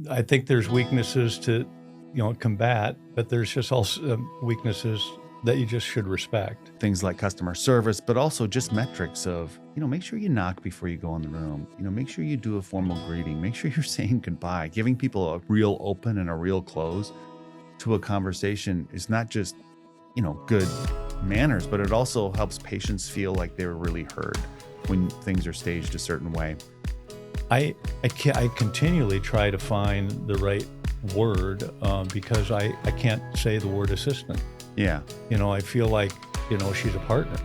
I think there's weaknesses to, combat, but there's just also weaknesses that you just should respect. Things like customer service, but also just metrics of, make sure you knock before you go in the room. Make sure you do a formal greeting. Make sure you're saying goodbye. Giving people a real open and a real close to a conversation is not just, good manners, but it also helps patients feel like they were really heard when things are staged a certain way. I continually try to find the right word because I can't say the word assistant. Yeah. I feel like, she's a partner.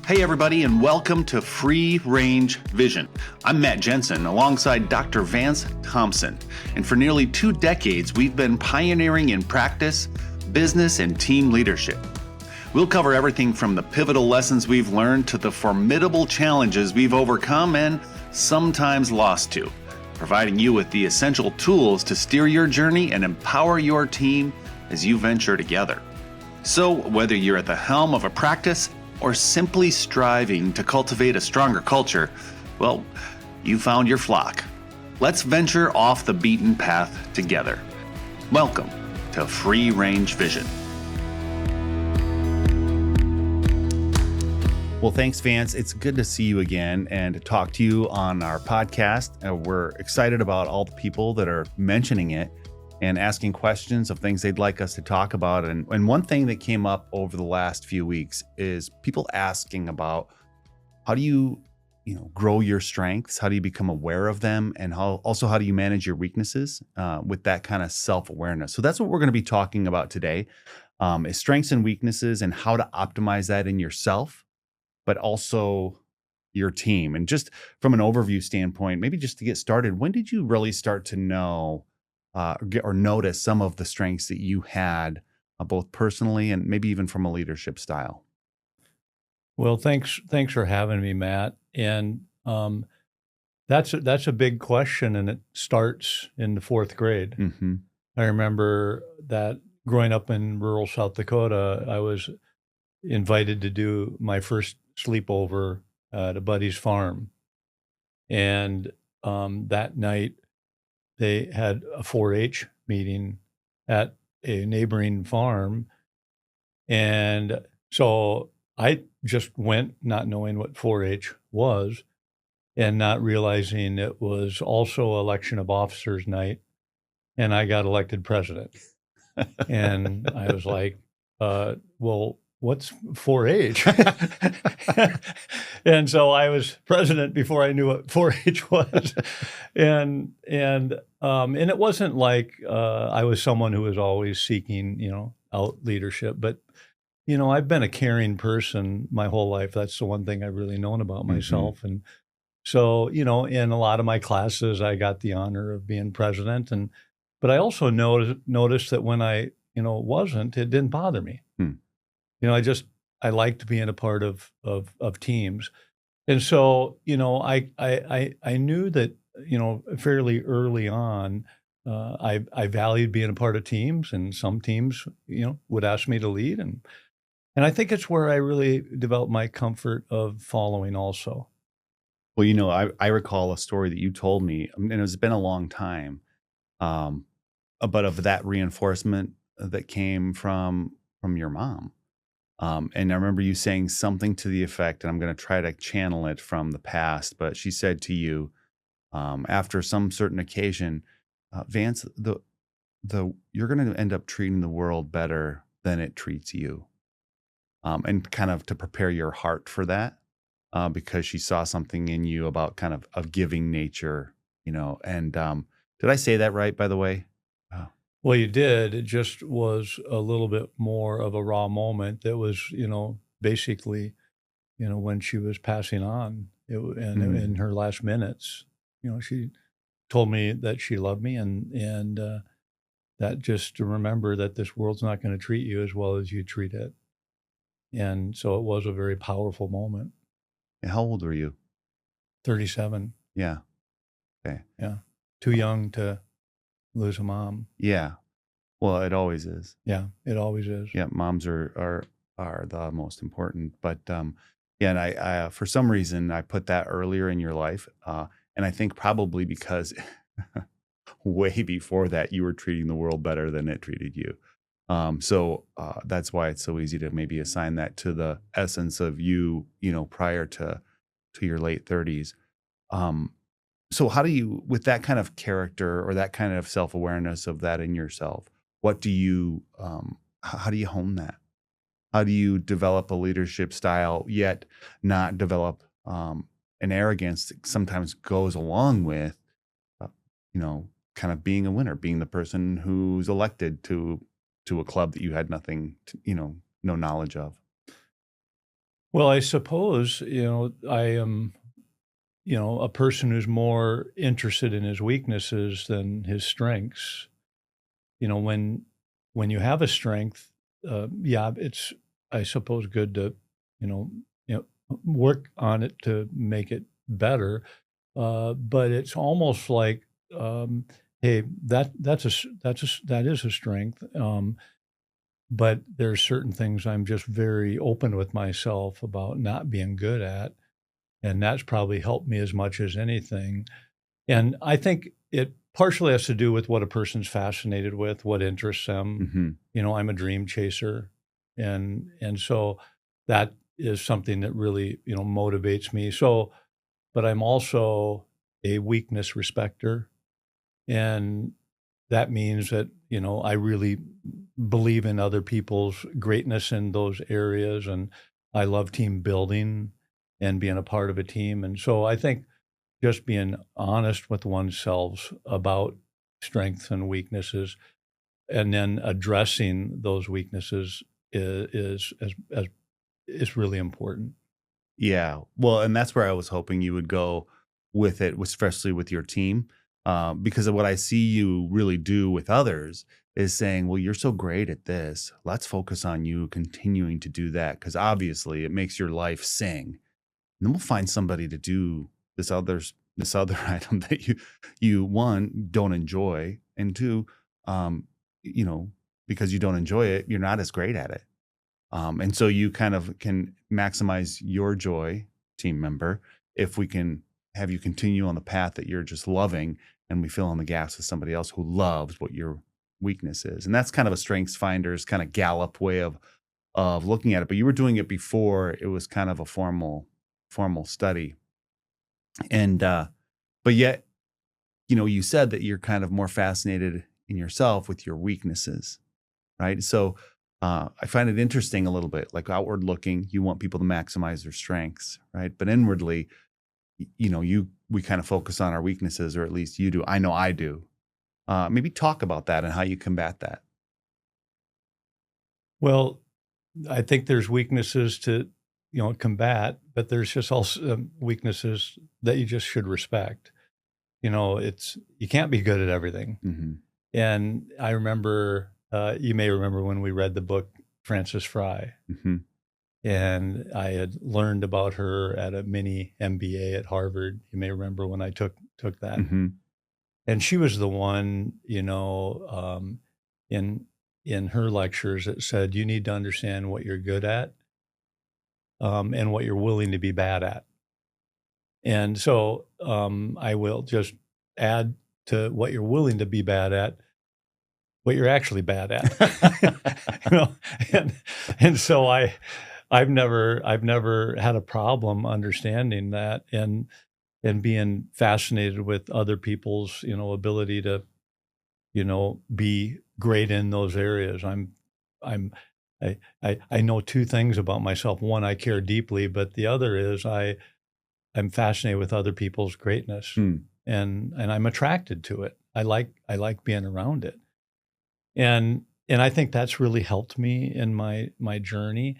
Hey everybody, and welcome to Free Range Vision. I'm Matt Jensen alongside Dr. Vance Thompson. And for nearly 2 decades, we've been pioneering in practice, business, and team leadership. We'll cover everything from the pivotal lessons we've learned to the formidable challenges we've overcome and sometimes lost to, providing you with the essential tools to steer your journey and empower your team as you venture together. So whether you're at the helm of a practice or simply striving to cultivate a stronger culture, well, you found your flock. Let's venture off the beaten path together. Welcome to Free Range Vision. Well, thanks, Vance. It's good to see you again and to talk to you on our podcast. We're excited about all the people that are mentioning it and asking questions of things they'd like us to talk about. And one thing that came up over the last few weeks is people asking about how do you, grow your strengths? How do you become aware of them? And how do you manage your weaknesses with that kind of self-awareness? So that's what we're going to be talking about today, is strengths and weaknesses and how to optimize that in yourself, but also your team. And just from an overview standpoint, maybe just to get started, when did you really start to know or notice some of the strengths that you had, both personally and maybe even from a leadership style? Well, thanks for having me, Matt. And that's a big question, and it starts in the 4th grade. Mm-hmm. I remember that growing up in rural South Dakota, I was invited to do my first sleepover at a buddy's farm. And that night, they had a 4-H meeting at a neighboring farm. And so I just went not knowing what 4-H was and not realizing it was also election of officers night. And I got elected president. And I was like, well, what's 4-H? And so I was president before I knew what 4-H was. And it wasn't like I was someone who was always seeking, out leadership. But, I've been a caring person my whole life. That's the one thing I've really known about myself. Mm-hmm. And so, in a lot of my classes, I got the honor of being president. But I also noticed that when I, wasn't, it didn't bother me. I liked being a part of teams. And so, I knew that, fairly early on, I valued being a part of teams, and some teams, would ask me to lead. And I think it's where I really developed my comfort of following also. Well, I recall a story that you told me, and it's been a long time, but of that reinforcement that came from your mom. And I remember you saying something to the effect, and I'm going to try to channel it from the past, but she said to you, after some certain occasion, Vance, you're going to end up treating the world better than it treats you. And kind of to prepare your heart for that, because she saw something in you about kind of a giving nature, and did I say that right, by the way? Well, you did. It just was a little bit more of a raw moment that was, basically, when she was passing on in her last minutes, she told me that she loved me and that just to remember that this world's not going to treat you as well as you treat it. And so it was a very powerful moment. And how old were you? 37. Yeah. Okay. Yeah. Too young to lose a mom. Yeah. Well, it always is. Yeah, it always is. Yeah, moms are the most important. But and I for some reason I put that earlier in your life, and And I think probably because way before that, you were treating the world better than it treated you. So that's why it's so easy to maybe assign that to the essence of you, prior to your late 30s. Um, so how do you, with that kind of character or that kind of self-awareness of that in yourself, what do you, how do you hone that? How do you develop a leadership style yet not develop an arrogance that sometimes goes along with, uh, kind of being a winner, being the person who's elected to a club that you had nothing, no knowledge of? Well, I suppose, I am, a person who's more interested in his weaknesses than his strengths. When you have a strength, yeah, it's, I suppose, good to, you know, work on it to make it better. But it's almost like, hey, that is a strength. But there's certain things I'm just very open with myself about not being good at, and that's probably helped me as much as anything. And I think it partially has to do with what a person's fascinated with, what interests them. Hmm. I'm a dream chaser, and so that is something that really, motivates me. So, but I'm also a weakness respecter, and that means that, I really believe in other people's greatness in those areas, and I love team building and being a part of a team. And so I think just being honest with oneself about strengths and weaknesses, and then addressing those weaknesses is really important. Yeah. Well, and that's where I was hoping you would go with it, especially with your team. Because of what I see you really do with others is saying, well, you're so great at this. Let's focus on you continuing to do that. Because obviously it makes your life sing. And then we'll find somebody to do this other item that you one don't enjoy, and two, um, you know, because you don't enjoy it, you're not as great at it. And so you kind of can maximize your joy, team member, if we can have you continue on the path that you're just loving, and we fill in the gaps with somebody else who loves what your weakness is. And that's kind of a strengths finders kind of Gallup way of looking at it. But you were doing it before it was kind of a formal study. And but yet, you said that you're kind of more fascinated in yourself with your weaknesses, right? So I find it interesting a little bit, like outward looking, you want people to maximize their strengths, right? But inwardly, we kind of focus on our weaknesses, or at least you do. I know I do. Maybe talk about that and how you combat that. Well, I think there's weaknesses to, combat, but there's just also weaknesses that you just should respect. It's, you can't be good at everything. Hmm. And I remember, you may remember when we read the book Frances Fry, Hmm. and I had learned about her at a mini MBA at Harvard. You may remember when I took that, Hmm. and she was the one, in her lectures that said you need to understand what you're good at, and what you're willing to be bad at. And so I will just add to what you're willing to be bad at, what you're actually bad at. you know, and so I've never had a problem understanding that, and being fascinated with other people's, ability to, be great in those areas. I'm I know two things about myself. One, I care deeply, but the other is I'm fascinated with other people's greatness, Hmm. and I'm attracted to it. I like being around it. And I think that's really helped me in my journey,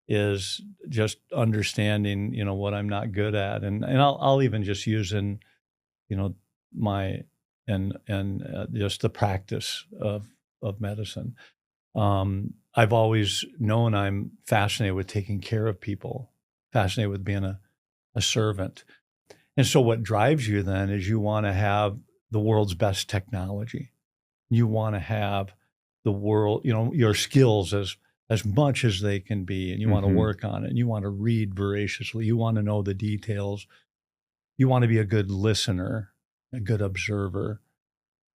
is just understanding, what I'm not good at. And I'll even just use in, my and just the practice of medicine. I've always known I'm fascinated with taking care of people, fascinated with being a servant. And so what drives you then is you want to have the world's best technology. You want to have the world, your skills as much as they can be, and you want to Hmm. work on it, and you want to read voraciously. You want to know the details. you want to be a good listener, a good observer.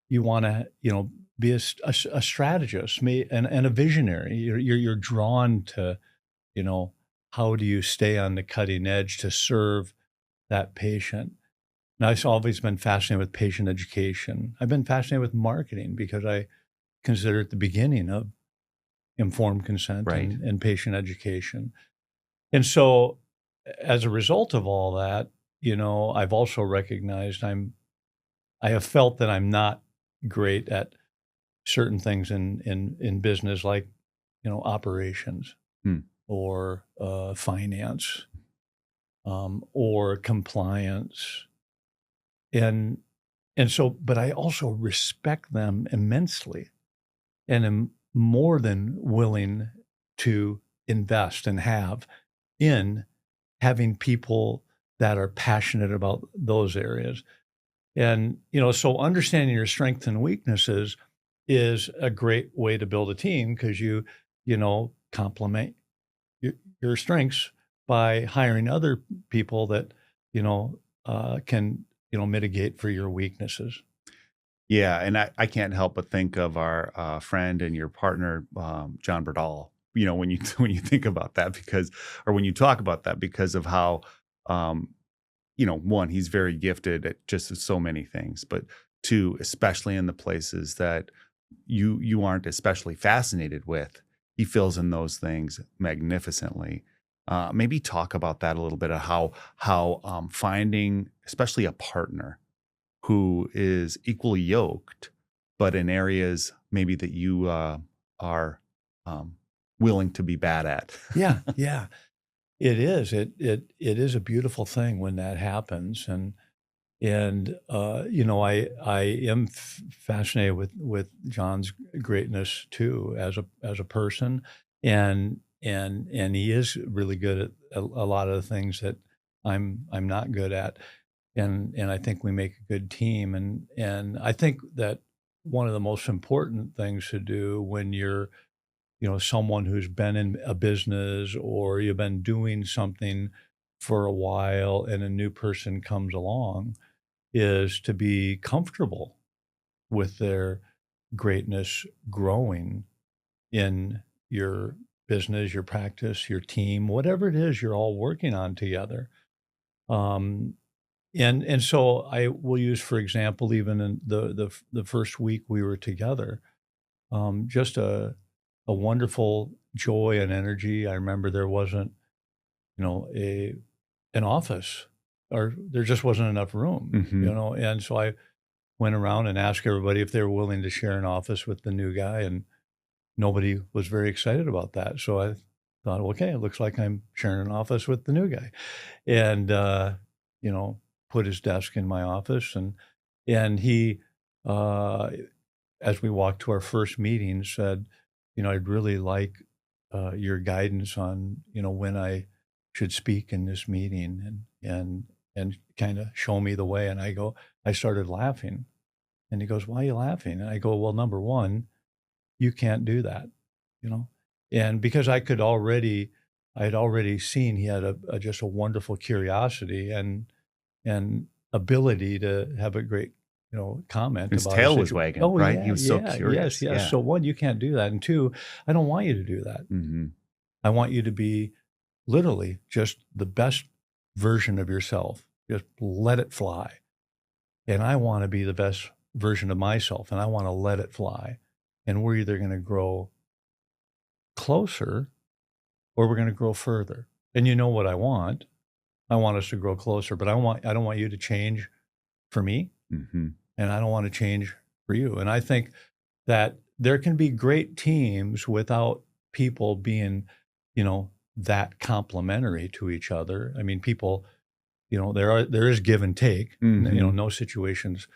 You want to, be a strategist, and a visionary. You're drawn to, how do you stay on the cutting edge to serve that patient? And I've always been fascinated with patient education. I've been fascinated with marketing because I consider it the beginning of informed consent Right. and patient education. And so as a result of all that, I've also recognized I have felt that I'm not great at certain things in business, like, operations Hmm. or finance, or compliance. And but I also respect them immensely and am more than willing to invest and have in having people that are passionate about those areas. And, so understanding your strengths and weaknesses is a great way to build a team because complement your strengths by hiring other people that, can, mitigate for your weaknesses. Yeah, and I can't help but think of our friend and your partner, John Berdal. When you when you think about that, or when you talk about that, because of how, um, one, he's very gifted at just so many things, but two, especially in the places that you aren't especially fascinated with, he fills in those things magnificently. Maybe talk about that a little bit of how finding, especially a partner who is equally yoked, but in areas maybe that you are um, willing to be bad at. Yeah, yeah, it is. It is a beautiful thing when that happens, and I am fascinated with John's greatness too as a person, and he is really good at a lot of the things that I'm not good at, and I think we make a good team, and I think that one of the most important things to do when you're someone who's been in a business or you've been doing something for a while and a new person comes along is to be comfortable with their greatness growing in your business, your practice, your team, whatever it is you're all working on together. Um, and so I will use, for example, even in the first week we were together, just a wonderful joy and energy. I remember there wasn't, a an office, or there just wasn't enough room, Hmm. and so I went around and asked everybody if they were willing to share an office with the new guy, and nobody was very excited about that. So I thought, okay, it looks like I'm sharing an office with the new guy, and you know, put his desk in my office, and he, uh, as we walked to our first meeting, said, I'd really like your guidance on, when I should speak in this meeting, and kind of show me the way. And I started laughing, and he goes, "Why are you laughing?" And I go, "Well, number one, you can't do that, you know." And because I had already seen he had just a wonderful curiosity and ability to have a great, comment His about a tail was situation. wagging, Oh right? He yeah, was so yeah, yes, curious. yes. Yeah. So one, you can't do that, and two, I don't want you to do that. Hmm. I want you to be literally just the best version of yourself. Just let it fly. And I want to be the best version of myself, and I want to let it fly. And we're either going to grow closer or we're going to grow further. And you know what I want? I want us to grow closer, but I don't want you to change for me, Hmm. and I don't want to change for you. And I think that there can be great teams without people being, that complementary to each other. I mean, people, there is give and take. Hmm. No situation's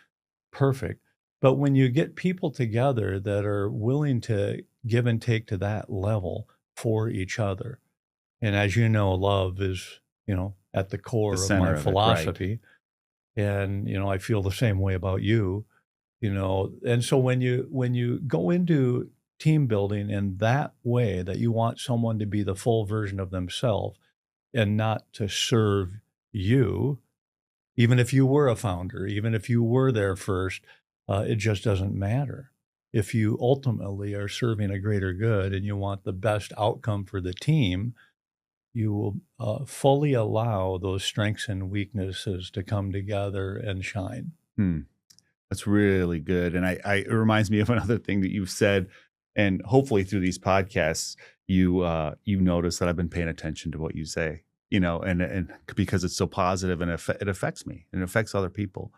perfect. But when you get people together that are willing to give and take to that level for each other, and as you know, love is, at the The core of my center of it, right? philosophy. And, I feel the same way about you, and so when you go into team building in that way, that you want someone to be the full version of themselves and not to serve you, even if you were a founder, even if you were there first, it just doesn't matter. If you ultimately are serving a greater good and you want the best outcome for the team, you will fully allow those strengths and weaknesses to come together and shine. Hmm. That's really good. And it reminds me of another thing that you've said, and hopefully through these podcasts, you notice that I've been paying attention to what you say, and because it's so positive and it affects me and it affects other people.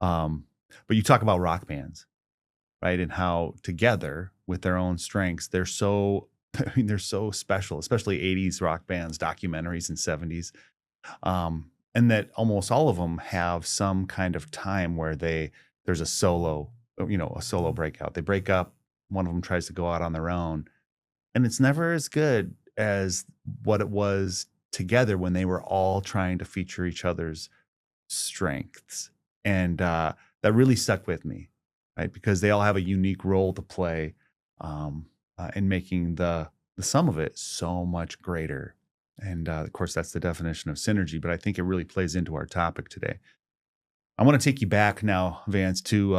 But you talk about rock bands, right? And how together with their own strengths, they're so, I mean, they're so special, especially 80s rock bands, documentaries and 70s. And that almost all of them have some kind of time where there's a solo, a solo breakout. They break up, one of them tries to go out on their own, and it's never as good as what it was together when they were all trying to feature each other's strengths. And that really stuck with me, right? Because they all have a unique role to play in making the sum of it so much greater. And of course, that's the definition of synergy, but I think it really plays into our topic today. I want to take you back now, Vance, to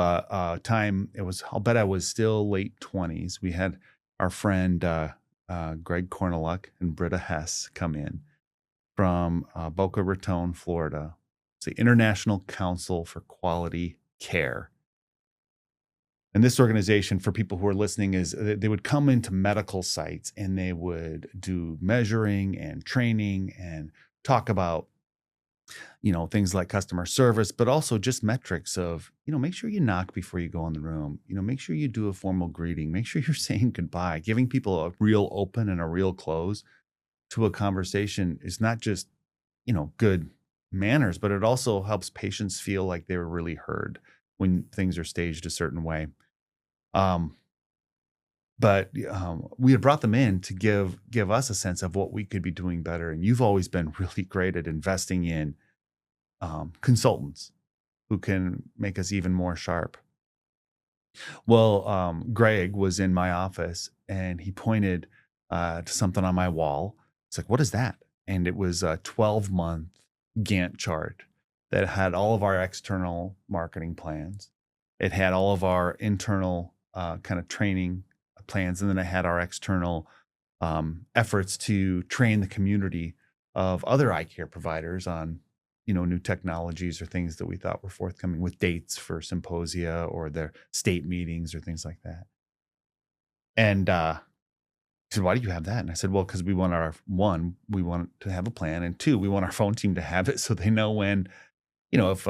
time. I'll bet I was still late 20s. We had our friend Greg Corneluk and Britta Hess come in from Boca Raton, Florida. It's the International Council for Quality Care. And this organization, for people who are listening, is they would come into medical sites and they would do measuring and training and talk about, things like customer service, but also just metrics of, make sure you knock before you go in the room, make sure you do a formal greeting, make sure you're saying goodbye. Giving people a real open and a real close to a conversation is not just, good manners, but it also helps patients feel like they were really heard when things are staged a certain way. But we had brought them in to give us a sense of what we could be doing better. And you've always been really great at investing in consultants who can make us even more sharp. Well, Greg was in my office and he pointed to something on my wall. It's like, what is that? And it was a 12-month Gantt chart that had all of our external marketing plans. It had all of our internal kind of training plans. And then it had our external efforts to train the community of other eye care providers on, new technologies or things that we thought were forthcoming, with dates for symposia or their state meetings or things like that. And he said, why do you have that? And I said, well, because we want to have a plan. And two, we want our phone team to have it so they know when, if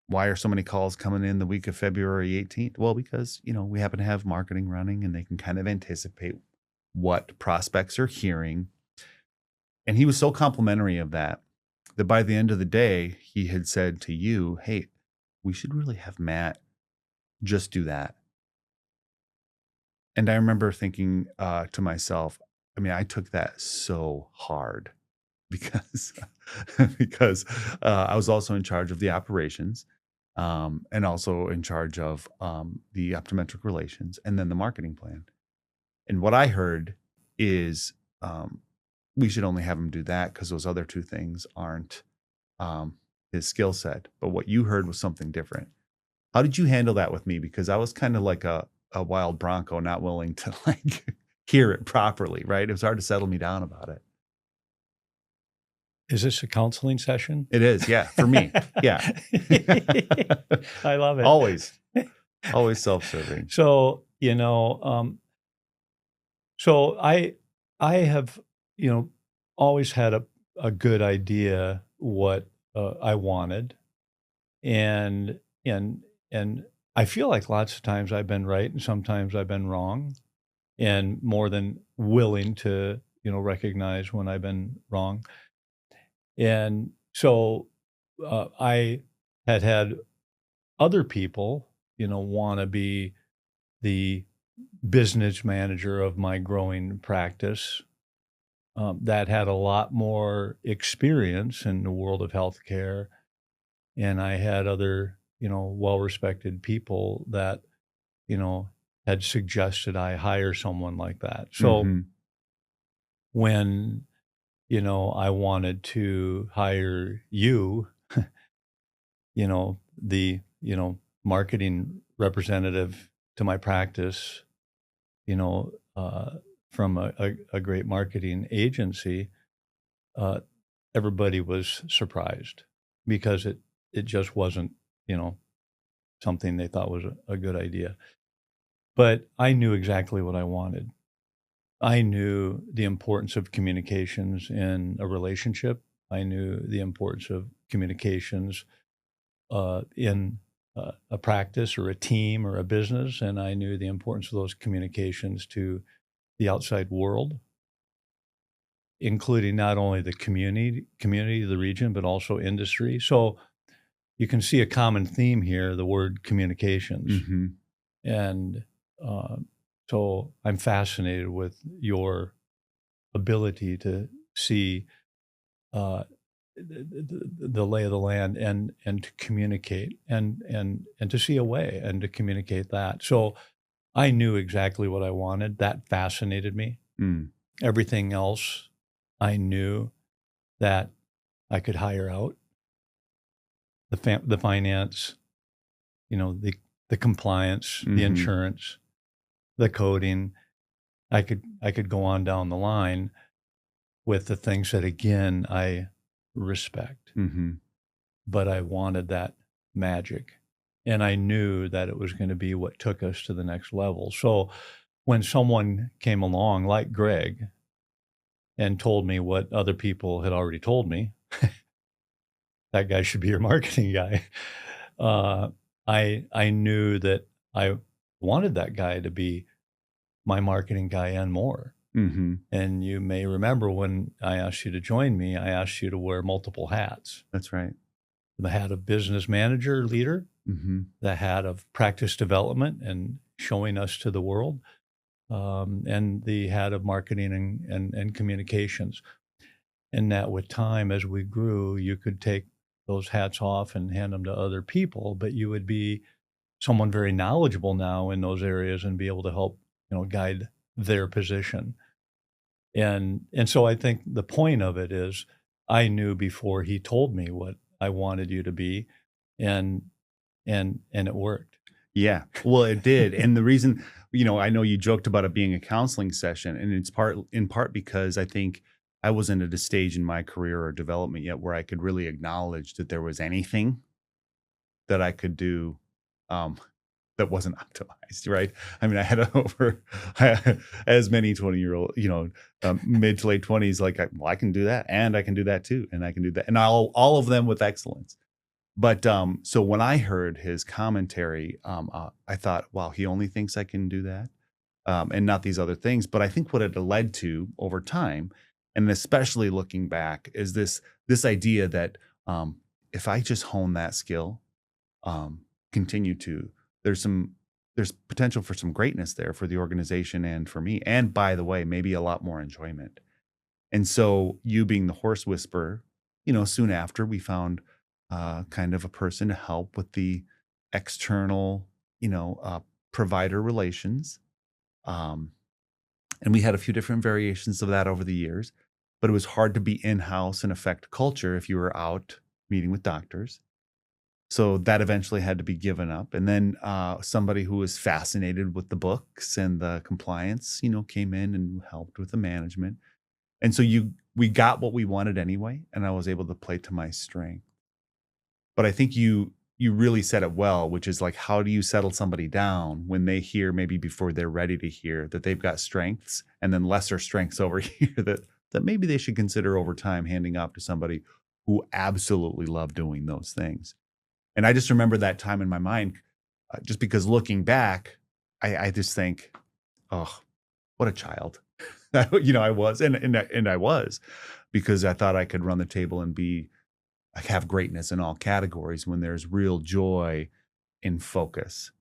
why are so many calls coming in the week of February 18th? Well, because, we happen to have marketing running and they can kind of anticipate what prospects are hearing. And he was so complimentary of that by the end of the day, he had said to you, hey, we should really have Matt just do that. And I remember thinking to myself, I took that so hard because I was also in charge of the operations and also in charge of the optometric relations and then the marketing plan. And what I heard is we should only have him do that because those other two things aren't his skill set. But what you heard was something different. How did you handle that with me? Because I was kind of like a wild bronco, not willing to hear it properly, right? It was hard to settle me down about it. Is this a counseling session? It is, yeah, for me. Yeah. I love it. Always self-serving. So, so I have, always had a good idea what I wanted. And I feel like lots of times I've been right and sometimes I've been wrong, and more than willing to, recognize when I've been wrong. And so I had other people, want to be the business manager of my growing practice that had a lot more experience in the world of healthcare. And I had other, well-respected people that, had suggested I hire someone like that. So when, I wanted to hire you, the marketing representative to my practice, you know, from a great marketing agency, everybody was surprised because it just wasn't, something they thought was a good idea. But I knew exactly what I wanted. I knew the importance of communications in a relationship. I knew the importance of communications in a practice or a team or a business, and I knew the importance of those communications to the outside world, including not only the community, the region, but also industry. So you can see a common theme here: the word communications, Mm-hmm. and so I'm fascinated with your ability to see uh, the lay of the land and to communicate and to see a way and to communicate that. So I knew exactly what I wanted. That fascinated me. Mm. Everything else, I knew that I could hire out the finance, the compliance, the Mm-hmm. insurance, the coding. I could go on down the line with the things that again I respect, Mm-hmm. but I wanted that magic. And I knew that it was going to be what took us to the next level. So when someone came along like Greg and told me what other people had already told me, that guy should be your marketing guy. I knew that I wanted that guy to be my marketing guy and more. Mm-hmm. And you may remember when I asked you to join me, I asked you to wear multiple hats: That's right. the hat of business manager, leader, Mm-hmm. the hat of practice development and showing us to the world, and the hat of marketing and communications. And that with time, as we grew, you could take those hats off and hand them to other people, but you would be someone very knowledgeable now in those areas and be able to help, guide their position. And so I think the point of it is I knew before he told me what I wanted you to be, and it worked. Yeah. Well, it did. And the reason, I know you joked about it being a counseling session, and it's in part because I think I wasn't at a stage in my career or development yet where I could really acknowledge that there was anything that I could do um, that wasn't optimized, right? I mean, I had as many 20-year-old, mid to late 20s, like, I can do that, and I can do that too, and I can do that, and all of them with excellence. But so when I heard his commentary, I thought, wow, he only thinks I can do that, and not these other things. But I think what it led to over time, and especially looking back, is this idea that if I just hone that skill, continue to, there's potential for some greatness there for the organization and for me. And by the way, maybe a lot more enjoyment. And so you being the horse whisperer, soon after we found kind of a person to help with the external, provider relations. And we had a few different variations of that over the years, but it was hard to be in-house and affect culture if you were out meeting with doctors. So that eventually had to be given up. And then somebody who was fascinated with the books and the compliance, came in and helped with the management. And so we got what we wanted anyway, and I was able to play to my strength. But I think you really said it well, which is like, how do you settle somebody down when they hear, maybe before they're ready to hear, that they've got strengths and then lesser strengths over here that maybe they should consider over time handing off to somebody who absolutely loved doing those things. And I just remember that time in my mind, just because looking back, I just think, oh, what a child. I was, and I was, because I thought I could run the table and have greatness in all categories when there's real joy in focus.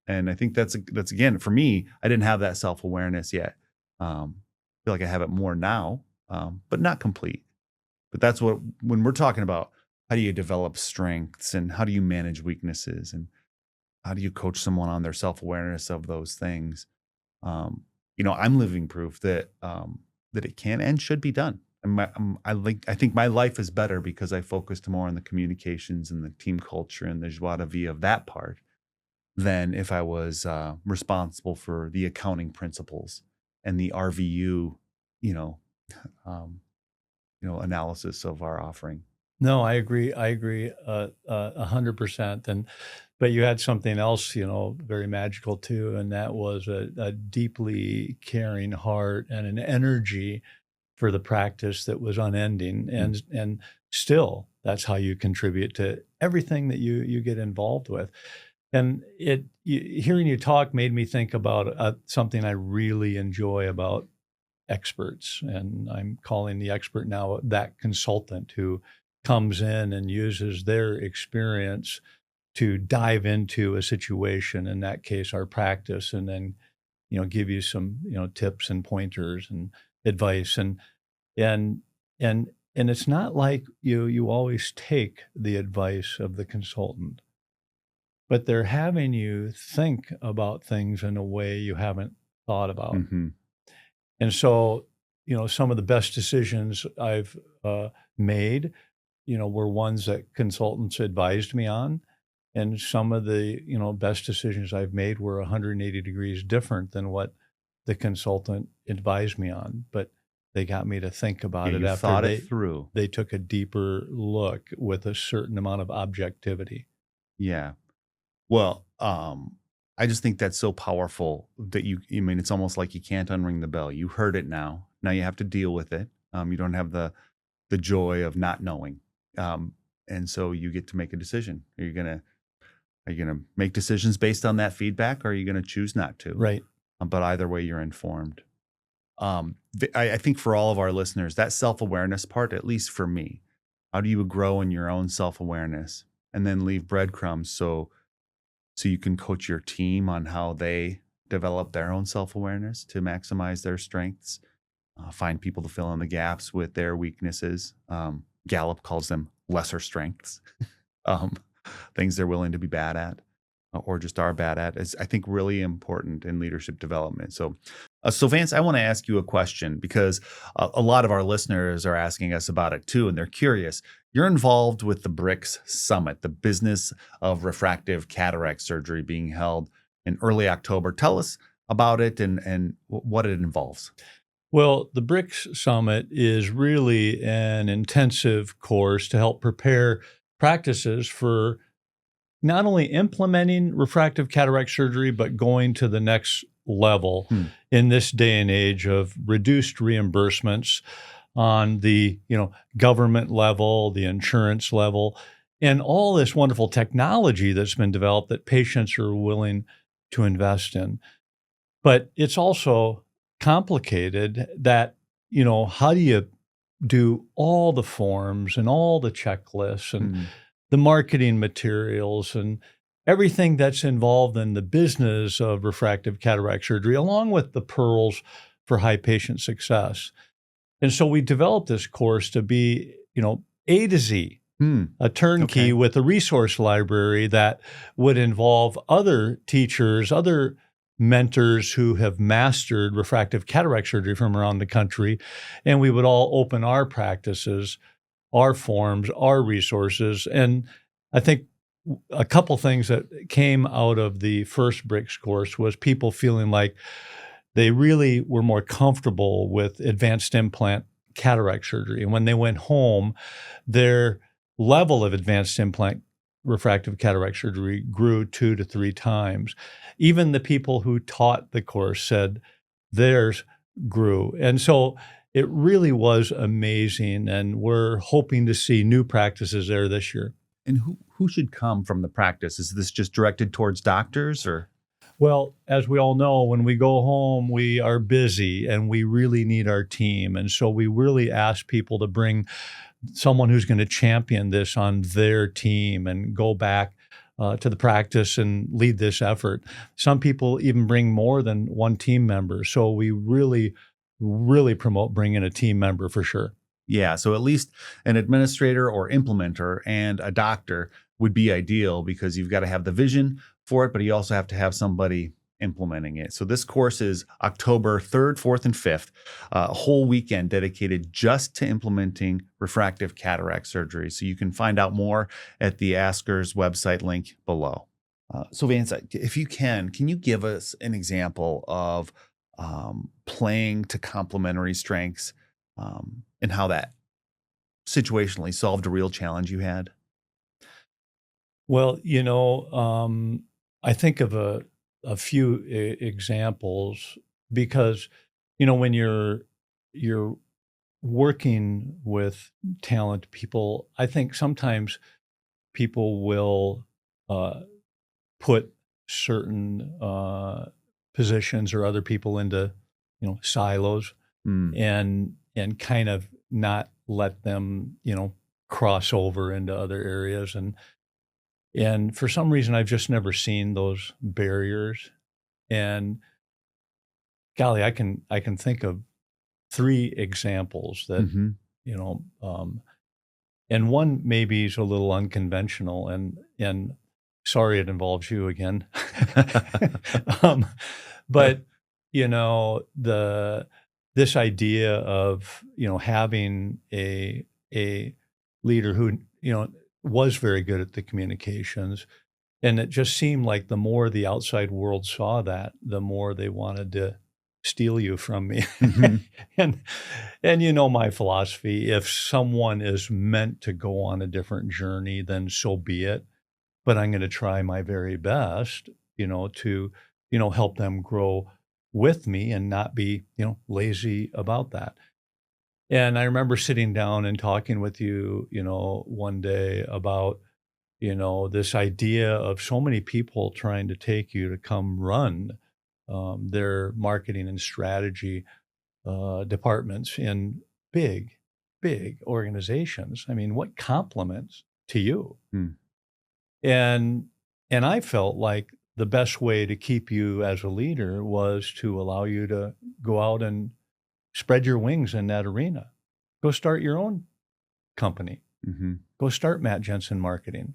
And I think that's again, for me, I didn't have that self-awareness yet. I feel like I have it more now, but not complete. But that's when we're talking about how do you develop strengths and how do you manage weaknesses and how do you coach someone on their self-awareness of those things? I'm living proof that it can and should be done. And I think my life is better because I focused more on the communications and the team culture and the joie de vivre of that part than if I was responsible for the accounting principles and the RVU, you know, um, analysis of our offering. No, I agree. I agree 100%. But you had something else, very magical too, and that was a deeply caring heart and an energy for the practice that was unending, and still, that's how you contribute to everything that you get involved with. And hearing you talk made me think about something I really enjoy about experts, and I'm calling the expert now that consultant who comes in and uses their experience to dive into a situation, in that case, our practice, and then, give you some, tips and pointers and advice. And, and, and it's not like you always take the advice of the consultant, but they're having you think about things in a way you haven't thought about. Mm-hmm. And so, some of the best decisions I've made, were ones that consultants advised me on. And some of the, best decisions I've made were 180 degrees different than what the consultant advised me on. But they got me to think about it You after thought it through. they took a deeper look with a certain amount of objectivity. Yeah. Well, I just think that's so powerful that I mean, it's almost like you can't unring the bell. You heard it now. Now you have to deal with it. You don't have the joy of not knowing. And so you get to make a decision. Are you gonna make decisions based on that feedback, or are you gonna choose not to? Right. But either way, you're informed. I think for all of our listeners, that self-awareness part, at least for me, how do you grow in your own self-awareness and then leave breadcrumbs so you can coach your team on how they develop their own self-awareness to maximize their strengths, find people to fill in the gaps with their weaknesses. Gallup calls them lesser strengths, things they're willing to be bad at or just are bad at, is, I think, really important in leadership development. So Vance, I want to ask you a question because a lot of our listeners are asking us about it too, and they're curious. You're involved with the BRICS Summit, the Business of Refractive Cataract Surgery, being held in early October. Tell us about it and what it involves. Well, the BRICS Summit is really an intensive course to help prepare practices for not only implementing refractive cataract surgery, but going to the next level in this day and age of reduced reimbursements on the government level, the insurance level, and all this wonderful technology that's been developed that patients are willing to invest in. But it's also complicated that, how do you do all the forms and all the checklists and the marketing materials and everything that's involved in the business of refractive cataract surgery, along with the pearls for high patient success. And so we developed this course to be, A to Z, a turnkey with a resource library that would involve other teachers, other mentors who have mastered refractive cataract surgery from around the country. And we would all open our practices, our forms, our resources. And I think a couple things that came out of the first BRICS course was people feeling like they really were more comfortable with advanced implant cataract surgery. And when they went home, their level of advanced implant refractive cataract surgery grew 2 to 3 times. Even the people who taught the course said theirs grew. And so it really was amazing. And we're hoping to see new practices there this year. And who should come from the practice? Is this just directed towards doctors or? Well, as we all know, when we go home, we are busy and we really need our team. And so we really ask people to bring someone who's going to champion this on their team and go back to the practice and lead this effort. Some people even bring more than one team member. So we really, really promote bringing a team member for sure. Yeah, so at least an administrator or implementer and a doctor would be ideal because you've got to have the vision for it, but you also have to have somebody implementing it. So this course is October 3rd, 4th, and 5th, a whole weekend dedicated just to implementing refractive cataract surgery. So you can find out more at the Askers website link below. So Vance, if you can you give us an example of playing to complementary strengths and how that situationally solved a real challenge you had? Well, I think of a few examples because, when you're working with talent people, I think sometimes people will put certain positions or other people into, silos Mm. and kind of not let them, cross over into other areas. And for some reason, I've just never seen those barriers. And golly, I can think of three examples that, Mhm. you know, um, and one maybe is a little unconventional. And sorry, it involves you again. um, but this idea of having a leader who was very good at the communications. And it just seemed like the more the outside world saw that, the more they wanted to steal you from me. Mhm. and my philosophy, if someone is meant to go on a different journey, then so be it. But I'm going to try my very best, to, help them grow with me and not be, lazy about that. And I remember sitting down and talking with you, one day about, this idea of so many people trying to take you to come run their marketing and strategy departments in big, big organizations. I mean, what compliments to you? Mm. And I felt like the best way to keep you as a leader was to allow you to go out and spread your wings in that arena. Go start your own company. Mhm. Go start Matt Jensen Marketing.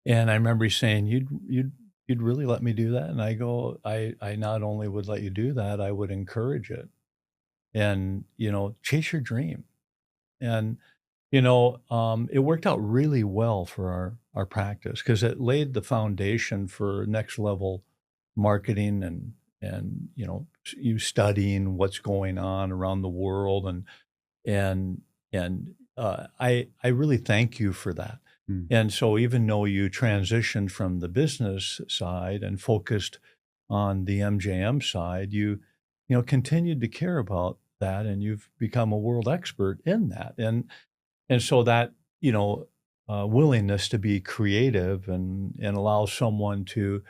And I remember he's saying, you'd really let me do that? And I go, I not only would let you do that, I would encourage it. And, chase your dream. And, it worked out really well for our practice because it laid the foundation for next level marketing and, you studying what's going on around the world. And, I really thank you for that. Mm. And so even though you transitioned from the business side and focused on the MJM side, you continued to care about that and you've become a world expert in that. And so that, willingness to be creative and allow someone to,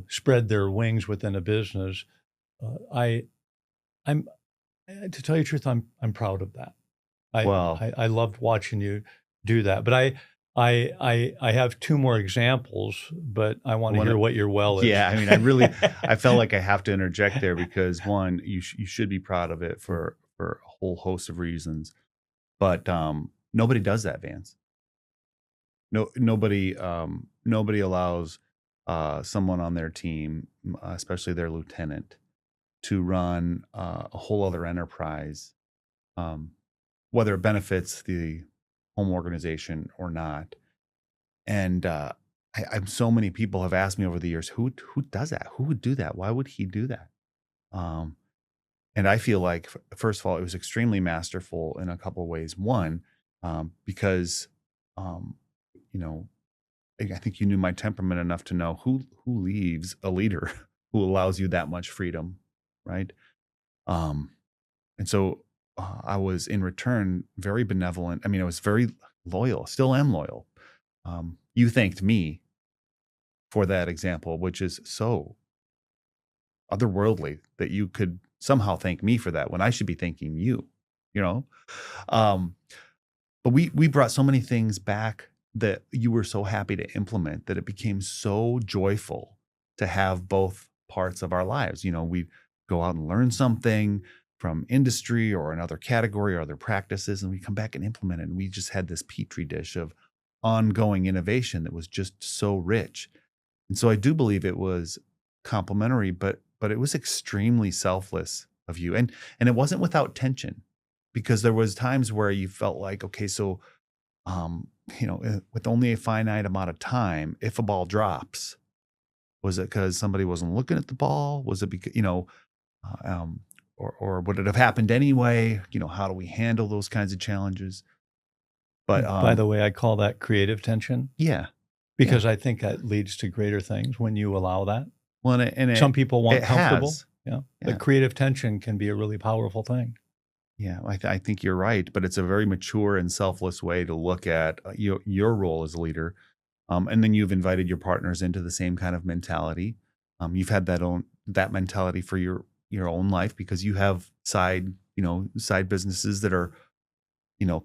spread their wings within a business, I I'm to tell you the truth, I'm proud of that. I Well, I loved watching you do that, but I have two more examples, but I want to hear what your well is. yeah, I mean, I felt like I have to interject there because one, you should be proud of it for a whole host of reasons. But nobody does that, Vance. Nobody allows someone on their team, especially their lieutenant, to run a whole other enterprise, um, whether it benefits the home organization or not. And I'm so many people have asked me over the years, who does that? Who would do that? Why would he do that? Um, and I feel like, first of all, it was extremely masterful in a couple of ways. One, because um, you know, I think you knew my temperament enough to know who leaves a leader who allows you that much freedom, right? Um, and so I was in return very benevolent. I mean, I was very loyal, still am loyal. You thanked me for that example, which is so otherworldly that you could somehow thank me for that when I should be thanking you, you know? Um, but we brought so many things back that you were so happy to implement that it became so joyful to have both parts of our lives. We go out and learn something from industry or another category or other practices, and we come back and implement it. And we just had this petri dish of ongoing innovation that was just so rich. And so I do believe it was complimentary, but it was extremely selfless of you. And it wasn't without tension, because there was times where you felt like, okay, so with only a finite amount of time, if a ball drops, was it because somebody wasn't looking at the ball? Was it because, or would it have happened anyway? How do we handle those kinds of challenges? But By the way, I call that creative tension yeah, because I think that leads to greater things when you allow that. well, and Some people want it comfortable. has. Yeah. Yeah. But creative tension can be a really powerful thing. Yeah, I think you're right, but it's a very mature and selfless way to look at your role as a leader. And then you've invited your partners into the same kind of mentality. You've had that mentality for your own life, because you have side businesses that are,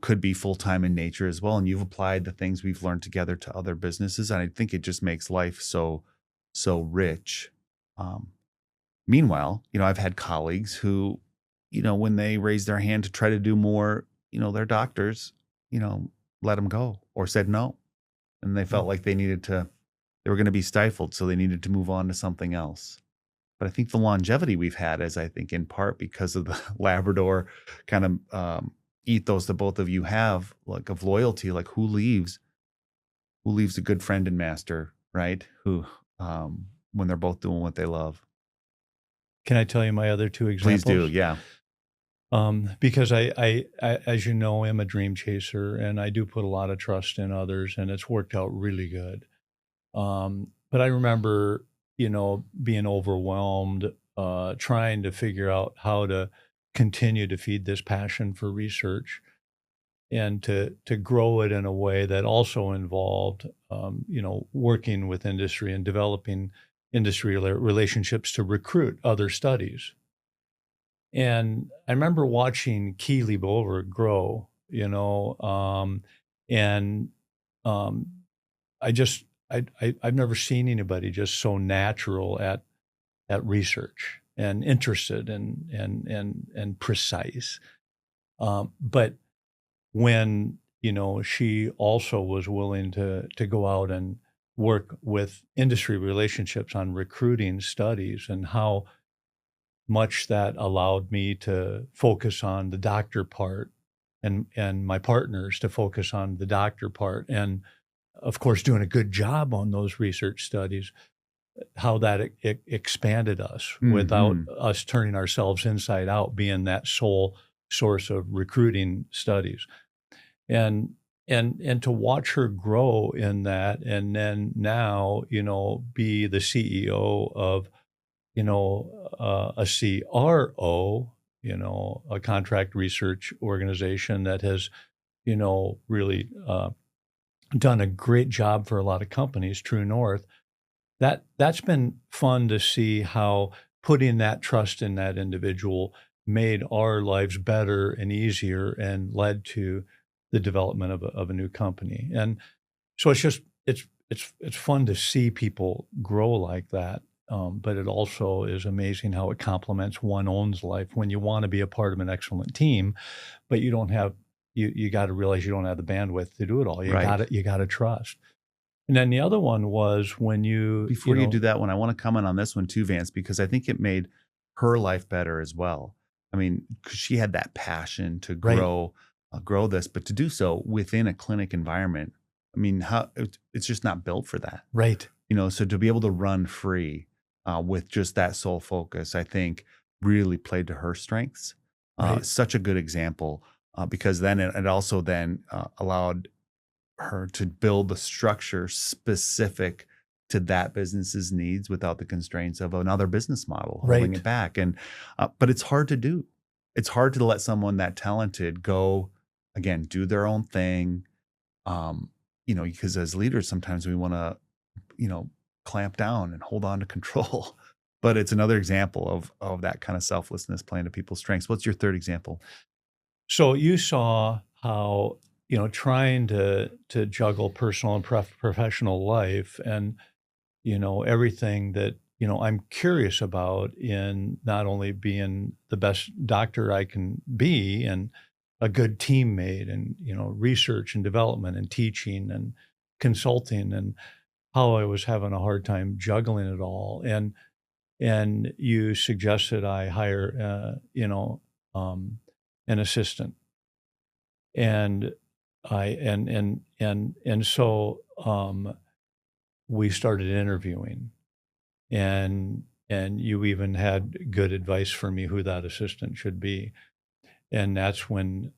could be full-time in nature as well. And you've applied the things we've learned together to other businesses. And I think it just makes life so rich. Meanwhile, I've had colleagues who, when they raised their hand to try to do more, their doctors, let them go or said no. And they felt like they were going to be stifled. So they needed to move on to something else. But I think the longevity we've had is, I think, in part because of the Labrador kind of ethos that both of you have, like of loyalty, like who leaves a good friend and master, right? Who, when they're both doing what they love. Can I tell you my other two examples? Please do. Yeah. Because I, as you know, am a dream chaser, and I do put a lot of trust in others, and it's worked out really good. But I remember, being overwhelmed, trying to figure out how to continue to feed this passion for research and to grow it in a way that also involved, working with industry and developing industry relationships to recruit other studies. And I remember watching Keely Bover grow, and I've never seen anybody just so natural at research and interested and precise. But when she also was willing to go out and work with industry relationships on recruiting studies, and how much that allowed me to focus on the doctor part, and my partners to focus on the doctor part, and of course doing a good job on those research studies, how that expanded us without us turning ourselves inside out, being that sole source of recruiting studies. And to watch her grow in that, and then now, be the CEO of, a CRO, a contract research organization that has, really done a great job for a lot of companies, True North. That's been fun to see how putting that trust in that individual made our lives better and easier, and led to the development of a new company. And so it's fun to see people grow like that. But it also is amazing how it complements one's own life when you want to be a part of an excellent team, but you don't have, you got to realize you don't have the bandwidth to do it all. You got to trust. And then the other one was when Before you do that one, I want to comment on this one too, Vance, because I think it made her life better as well. I mean, 'cause she had that passion to grow this, but to do so within a clinic environment. I mean, it's just not built for that. Right. So to be able to run free with just that sole focus, I think really played to her strengths. Such a good example, because then it also then allowed her to build the structure specific to that business's needs without the constraints of another business model holding it back. And but it's hard to do. It's hard to let someone that talented go, again, do their own thing. Because as leaders, sometimes we want to, clamp down and hold on to control. But it's another example of that kind of selflessness playing to people's strengths. What's your third example? So you saw how, trying to juggle personal and professional life, and, everything that, I'm curious about in not only being the best doctor I can be and a good teammate, and, research and development and teaching and consulting, and how I was having a hard time juggling it all. And you suggested I hire, an assistant. And so we started interviewing, and you even had good advice for me who that assistant should be. And that's when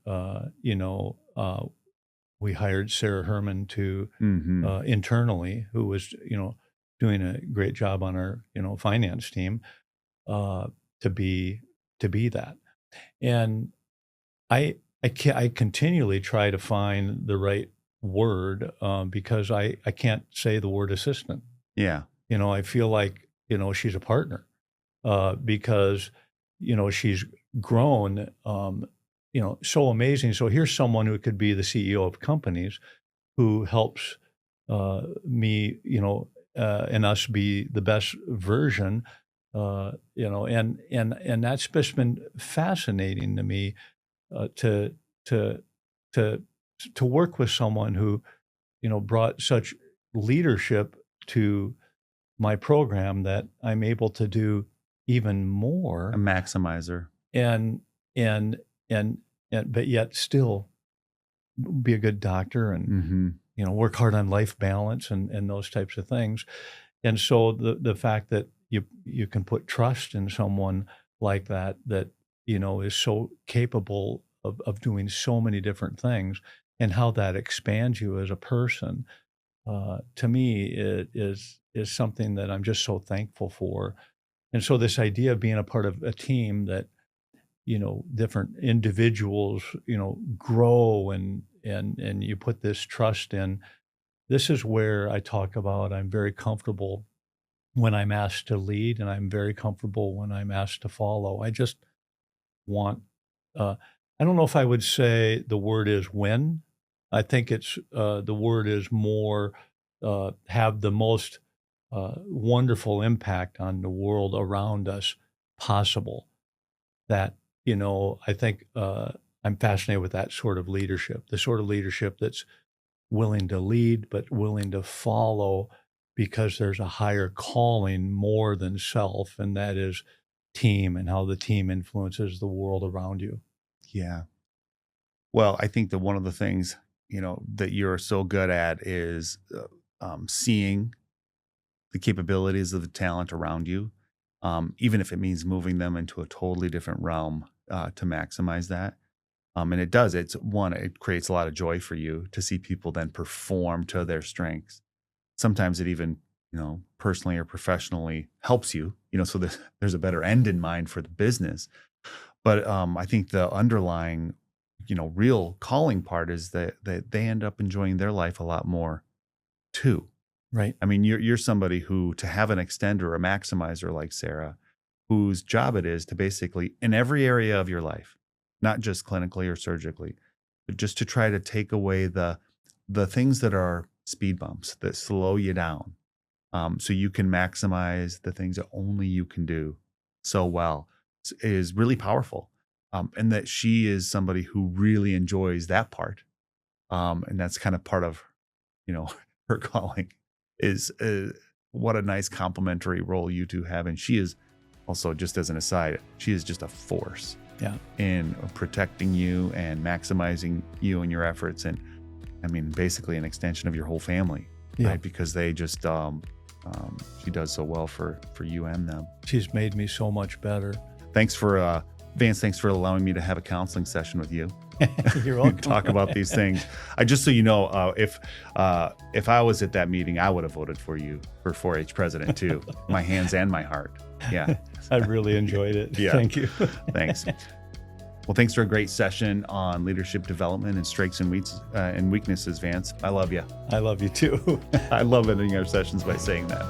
we hired Sarah Herman to Mm-hmm. internally, who was doing a great job on our finance team, to be that. And I continually try to find the right word, because I can't say the word assistant. Yeah. I feel like she's a partner, because she's grown, so amazing. So here's someone who could be the CEO of companies, who helps me, and us be the best version, and that's just been fascinating to me, to to to to work with someone who brought such leadership to my program, that I'm able to do even A more, maximizer. and and and but yet still be a good doctor, and Mm-hmm. work hard on life balance, and those types of things. And so the fact that you can put trust in someone like that is so capable of doing so many different things, and how that expands you as a person, to me, it is something that I'm just so thankful for. And so this idea of being a part of a team that different individuals grow, and you put this trust in. This is where I talk about I'm very comfortable when I'm asked to lead, and I'm very comfortable when I'm asked to follow. I just want, I don't know if I would say the word is win. I think it's, the word is more, have the most wonderful impact on the world around us possible. That, I think, I'm fascinated with that sort of leadership, the sort of leadership that's willing to lead, but willing to follow, because there's a higher calling more than self, and that is team, and how the team influences the world around you. Yeah. Well, I think that one of the things, that you're so good at is seeing the capabilities of the talent around you, even if it means moving them into a totally different realm, to maximize that. And it does. It creates a lot of joy for you to see people then perform to their strengths. Sometimes it even, personally or professionally helps you, so that there's a better end in mind for the business. But I think the underlying, real calling part is that they end up enjoying their life a lot more too. Right. I mean, you're somebody who, to have an extender, a maximizer like Sarah, whose job it is to basically, in every area of your life, not just clinically or surgically, but just to try to take away the things that are speed bumps that slow you down, so you can maximize the things that only you can do so well, is really powerful. And that she is somebody who really enjoys that part. And that's kind of part of, her calling is, what a nice complementary role you two have. And she is also, just as an aside, she is just a force in protecting you and maximizing you and your efforts. And I mean, basically an extension of your whole family, right? Because they just, she does so well for you and them. She's made me so much better. Thanks for, Vance, thanks for allowing me to have a counseling session with you. You're welcome. Talk about these things. Just so you know, if I was at that meeting, I would have voted for you for 4-H president too. My hands and my heart. Yeah. I really enjoyed it. Yeah. Thank you. Thanks. Well, thanks for a great session on leadership development and strengths and weaknesses, Vance. I love you. I love you too. I love ending our sessions by saying that.